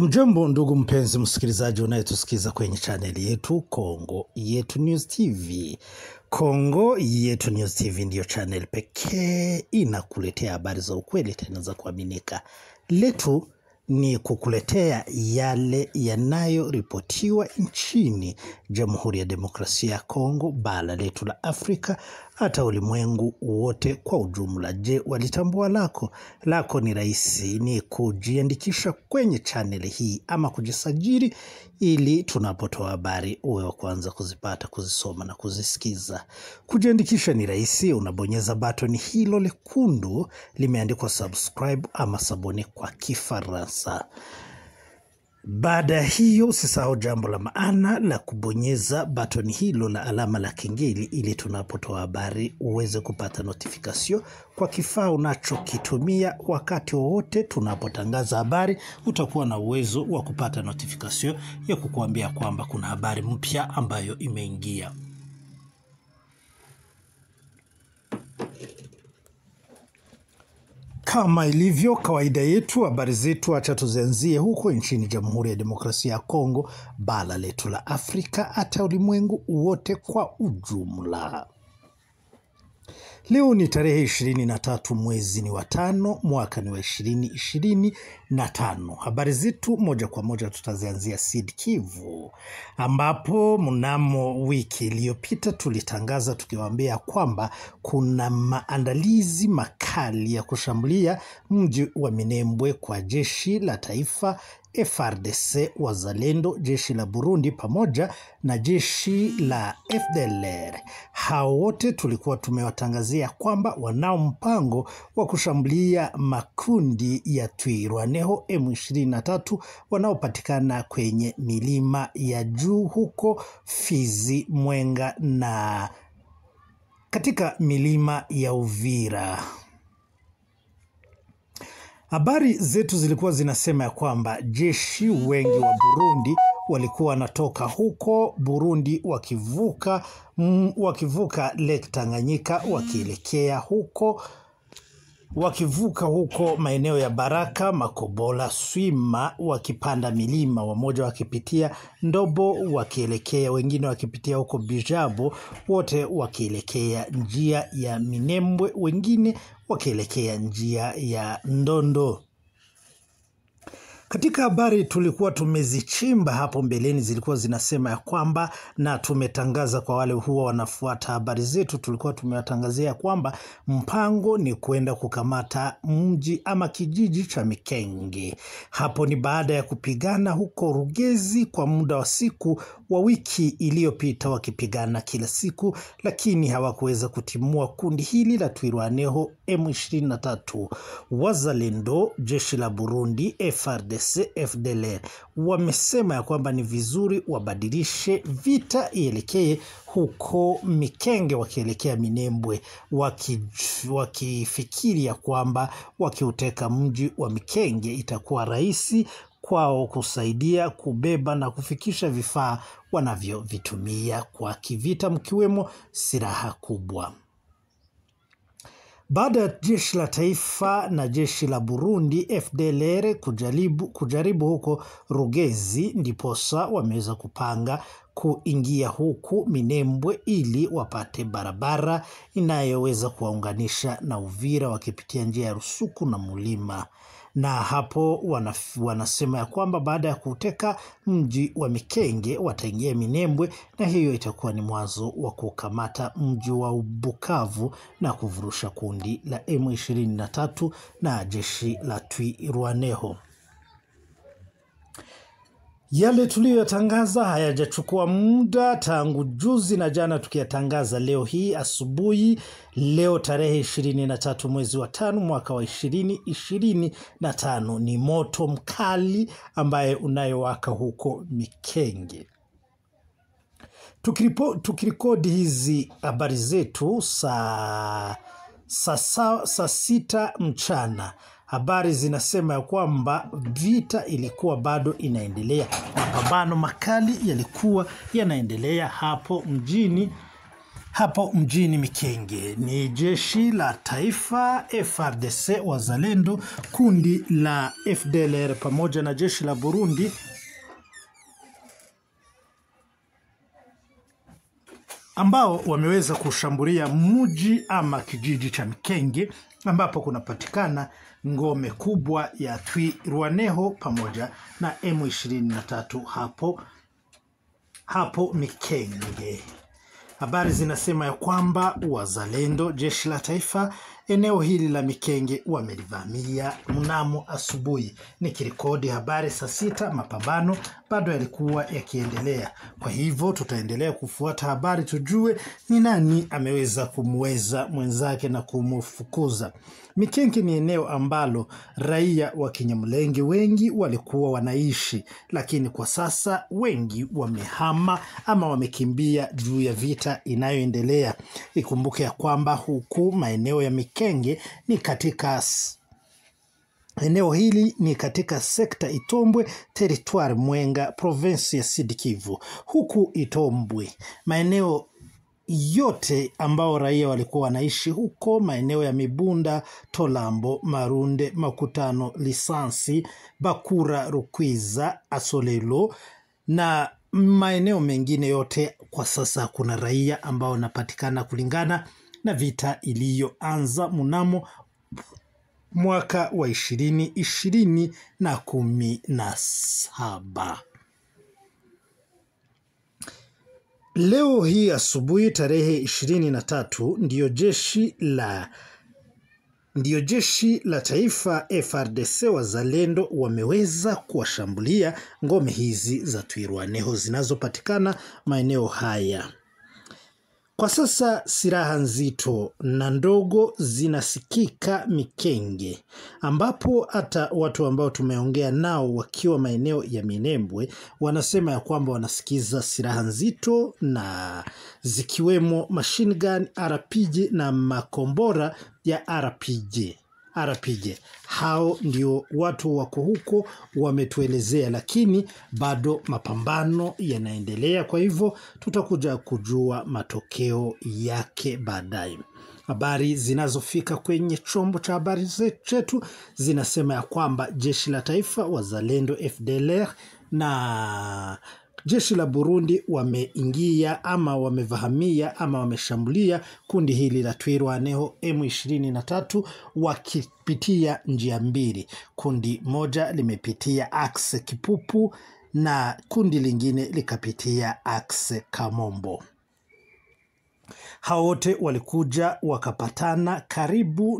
Mjambo ndugu mpenzi msikilizaji unayetusikiza kwenye channel yetu Kongo Yetu News TV. Kongo Yetu News TV ndiyo channel pekee inakuletea habari za ukweli tena za kuaminika. Letu ni kukuletea yale yanayoripotiwa nchini Jamhuri ya Demokrasia ya Kongo, bara letu la Afrika, hata ulimwengu wote kwa ujumla. Je, walitambua lako? Lako ni rahisi, ni kujiandikisha kwenye channel hii ama kujisajili ili tunapotoa habari uwe wa kwanza kuzipata, kuzisoma na kuzisikiza. Kujiandikisha ni rahisi, unabonyeza button hilo lekundu limeandikwa subscribe ama sabone kwa Kifaransa. Baada hiyo usisahau jambo la maana la kubonyeza button hilo la alama la kengele ili tunapotoa habari uweze kupata notification kwa kifaa unachokitumia. Wakati wowote tunapotangaza habari utakuwa na uwezo wa kupata notification ya kukuambia kwamba kuna habari mpya ambayo imeingia. Kama ilivyo kawaida yetu, habari zetu acha tuzianzie huko nchini Jamhuri ya Demokrasia ya Kongo, bara letu la Afrika, hata ulimwengu wote kwa ujumla. Leo ni tarehe 23 mwezi ni wa 5 mwaka ni wa 2025. Habari zetu moja kwa moja tutazianzia Sud Kivu, ambapo mnamo wiki iliyopita tulitangaza tukiwaambia kwamba kuna maandalizi makali ya kushambulia mji wa Minembwe kwa jeshi la taifa FARDC, wazalendo, jeshi la Burundi pamoja na jeshi la FDLR. Hao wote tulikuwa tumewatangazia kwamba wanao mpango wa kushambulia makundi ya Twirwaneho M23 wanaopatikana kwenye milima ya juu huko Fizi, Mwenga na katika milima ya Uvira. Habari zetu zilikuwa zinasema ya kwamba jeshi wengi wa Burundi walikuwa wanatoka huko Burundi wakivuka Lake Tanganyika wakivuka huko maeneo ya Baraka, Makobola, Swima, wakipanda milima, wamoja wakipitia Ndobo wakielekea, wengine wakipitia huko Bijabo, wote wakielekea njia ya Minembwe, wengine wakielekea njia ya Ndondo. Katika habari tulikuwa tumezichimba hapo mbeleni zilikuwa zinasema ya kwamba, na tumetangaza kwa wale huwa wanafuata habari zetu, tulikuwa tumewatangazia kwamba mpango ni kwenda kukamata mji ama kijiji cha Mikenge. Hapo ni baada ya kupigana huko Rugezi kwa muda wa siku wa wiki iliyopita, wakipigana kila siku, lakini hawakuweza kutimua kundi hili la Twirwaneho M23. Wazalendo, jeshi la Burundi, FARDC, FDLR wamesema ya kwamba ni vizuri wabadilishe vita ielekee huko Mikenge wakielekea Minembwe, wakifikiri ya kwamba wakiuteka mji wa Mikenge itakuwa rahisi kwao kusaidia kubeba na kufikisha vifaa wanavyovitumia kwa kivita, mkiwemo silaha kubwa. Baada ya jeshi la taifa na jeshi la Burundi FDLR kujaribu huko Rugezi, ndiposa wameweza kupanga kuingia huku Minembwe ili wapate barabara inayoweza kuwaunganisha na Uvira wakipitia njia ya Rusuku na Mulima. Na hapo wanasema ya kwamba baada ya kuteka mji wa Mikenge wataingia Minembwe, na hiyo itakuwa ni mwanzo wa kukamata mji wa Bukavu na kuvurusha kundi la M23 na jeshi la Twirwaneho. Yale tuliyotangaza hayajachukua muda tangu juzi na jana tukiyatangaza. Leo hii asubuhi, leo tarehe 23 mwezi wa 5 mwaka wa 2025, ni moto mkali ambaye unayowaka huko Mikenge. Tukirikodi hizi habari zetu saa 6 mchana, habari zinasema ya kwamba vita ilikuwa bado inaendelea. Mapambano makali yalikuwa yanaendelea hapo mjini hapo mjini Mikenge. Ni jeshi la taifa, FARDC, wazalendo, kundi la FDLR pamoja na jeshi la Burundi ambao wameweza kushambulia mji ama kijiji cha Mikenge ambapo kunapatikana ngome kubwa ya Twirwaneho pamoja na M23 hapo Mikenge. Habari zinasema ya kwamba wazalendo, jeshi la taifa, eneo hili la Mikenge wamelivamia mnamo asubuhi. Nikirekodi habari saa 6, mapambano bado yalikuwa yakiendelea. Kwa hivyo tutaendelea kufuata habari tujue ni nani ameweza kumweza mwenzake na kumfukuza. Mikenge ni eneo ambalo raia wa Kinyamulenge wengi walikuwa wanaishi, lakini kwa sasa wengi wamehama ama wamekimbia juu ya vita inayoendelea. Ikumbuke ya kwamba huku maeneo ya Mikenge ni katika eneo hili ni katika sekta Itombwe, territoire Mwenga, province ya Sud Kivu. Huku Itombwe, maeneo yote ambao raia walikuwa wanaishi huko, maeneo ya Mibunda, Tolambo, Marunde, Makutano, Lisansi, Bakura, Rukwiza, Asolelo na maeneo mengine yote, kwa sasa kuna raia ambao wanapatikana kulingana na vita iliyoanza mnamo mwaka wa 2017. Leo hii asubuhi tarehe 23 ndiyo jeshi la taifa FARDC wazalendo wameweza kuwashambulia ngome hizi za Twirwaneho zinazopatikana maeneo haya. Kwa sasa silaha nzito na ndogo zinasikika Mikenge, ambapo hata watu ambao tumeongea nao wakiwa maeneo ya Minembwe wanasema ya kwamba wanasikiza silaha nzito na zikiwemo machine gun, RPG na makombora ya RPG. Hao ndio watu wako huko wametuelezea, lakini bado mapambano yanaendelea. Kwa hivyo tutakuja kujua matokeo yake baadaye. Habari zinazofika kwenye chombo cha habari chetu zinasema ya kwamba jeshi la taifa, wazalendo, FDLR na jeshi la Burundi wameingia ama wamevahamia ama wameshambulia kundi hili la Twirwaneho M23 wakipitia njia mbili. Kundi moja limepitia axe Kipupu na kundi lingine likapitia axe Kamombo. Hao wote walikuja wakapatana karibu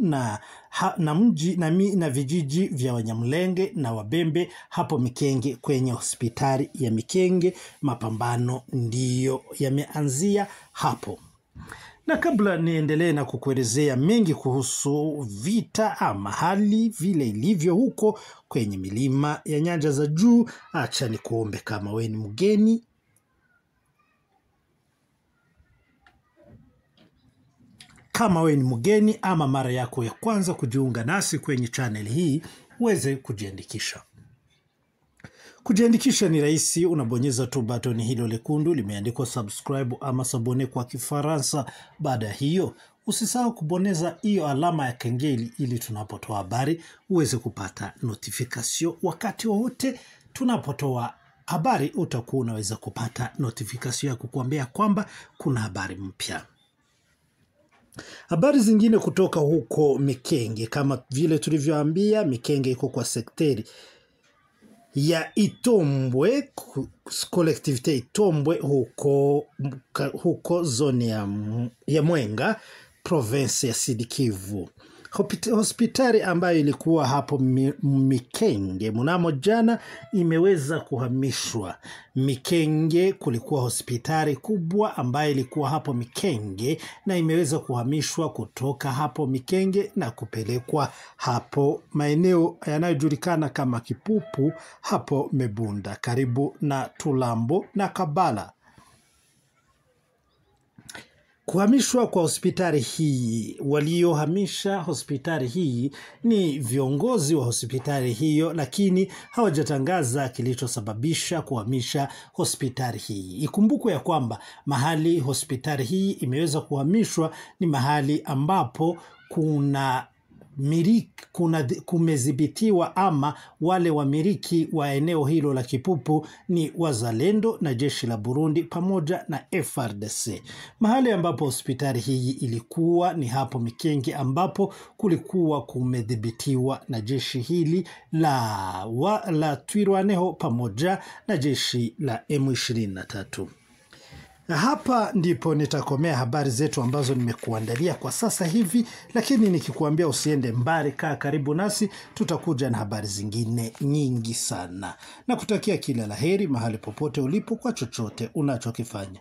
na mji na vijiji vya Wanyamulenge na Wabembe hapo Mikenge kwenye hospitali ya Mikenge. Mapambano ndiyo yameanzia hapo. Na kabla niendelee na kukuelezea mengi kuhusu vita ama hali vile ilivyo huko kwenye milima ya nyanja za juu, acha nikuombe kama wewe ni mgeni ama mara yako ya kwanza kujiunga nasi kwenye channel hii, uweze kujiandikisha. Kujiandikisha ni rahisi, unabonyeza tu button hilo lekundu limeandikwa subscribe ama sabone kwa Kifaransa. Baada hiyo usisahau kubonyeza hiyo alama ya kengele ili tunapotoa habari uweze kupata notification. Wakati wote tunapotoa habari utakuwa unaweza kupata notification ya kukuambia kwamba kuna habari mpya. Habari zingine kutoka huko Mikenge, kama vile tulivyoambia, Mikenge iko kwa sekteri ya Itombwe, collectivité Itombwe huko zone ya Mwenga, province ya Sud Kivu. Hospitali ambayo ilikuwa hapo Mikenge mnamo jana imeweza kuhamishwa. Mikenge kulikuwa hospitali kubwa ambayo ilikuwa hapo Mikenge na imeweza kuhamishwa kutoka hapo Mikenge na kupelekwa hapo maeneo yanayojulikana kama Kipupu hapo Mebunda karibu na Tulambo na Kabala. Kuhamishwa kwa hospitali hii, waliohamisha hospitali hii ni viongozi wa hospitali hiyo, lakini hawajatangaza kilichosababisha kuhamisha hospitali hii. Ikumbukwe ya kwamba mahali hospitali hii imeweza kuhamishwa ni mahali ambapo kumezibitiwa, ama wale wamiliki wa eneo hilo la Kipupu ni wazalendo na jeshi la Burundi pamoja na FARDC. Mahali ambapo hospitali hii ilikuwa ni hapo Mikenge, ambapo kulikuwa kumedhibitiwa na jeshi hili la Twirwaneho pamoja na jeshi la M23. Na hapa ndipo nitakomea habari zetu ambazo nimekuandalia kwa sasa hivi, lakini nikikuambia usiende mbali, kaa karibu nasi, tutakuja na habari zingine nyingi sana. Na kutakia kila laheri mahali popote ulipo kwa chochote unachokifanya.